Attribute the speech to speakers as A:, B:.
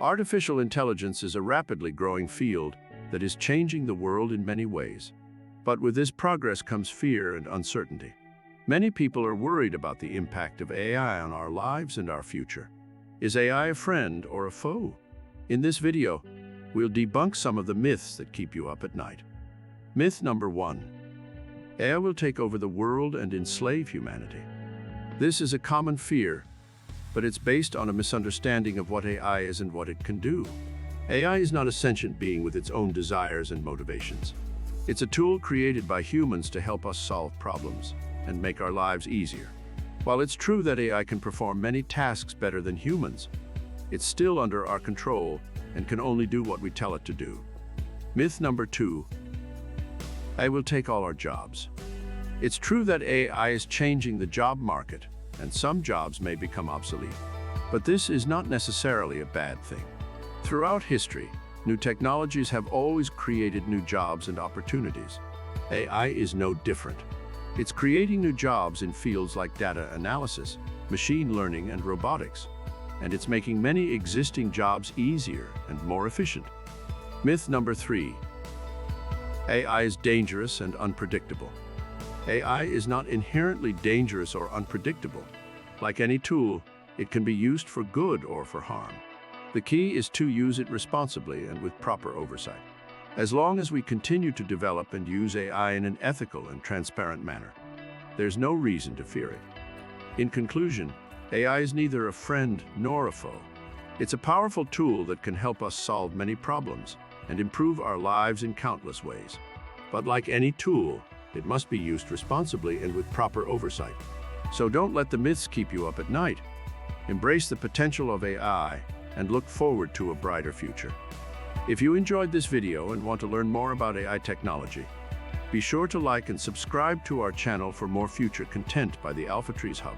A: Artificial intelligence is a rapidly growing field that is changing the world in many ways. But with this progress comes fear and uncertainty. Many people are worried about the impact of AI on our lives and our future. Is AI a friend or a foe? In this video, we'll debunk some of the myths that keep you up at night. Myth number 1. AI will take over the world and enslave humanity. This is a common fear, but it's based on a misunderstanding of what AI is and what it can do. AI is not a sentient being with its own desires and motivations. It's a tool created by humans to help us solve problems and make our lives easier. While it's true that AI can perform many tasks better than humans, it's still under our control and can only do what we tell it to do. Myth number 2. AI will take all our jobs. It's true that AI is changing the job market, and some jobs may become obsolete. But this is not necessarily a bad thing. Throughout history, new technologies have always created new jobs and opportunities. AI is no different. It's creating new jobs in fields like data analysis, machine learning, and robotics. And it's making many existing jobs easier and more efficient. Myth number 3. AI is dangerous and unpredictable. AI is not inherently dangerous or unpredictable. Like any tool, it can be used for good or for harm. The key is to use it responsibly and with proper oversight. As long as we continue to develop and use AI in an ethical and transparent manner, there's no reason to fear it. In conclusion, AI is neither a friend nor a foe. It's a powerful tool that can help us solve many problems and improve our lives in countless ways. But like any tool, it must be used responsibly and with proper oversight. So don't let the myths keep you up at night. Embrace the potential of AI and look forward to a brighter future. If you enjoyed this video and want to learn more about AI technology, be sure to like and subscribe to our channel for more future content by the AlphaTrees Hub.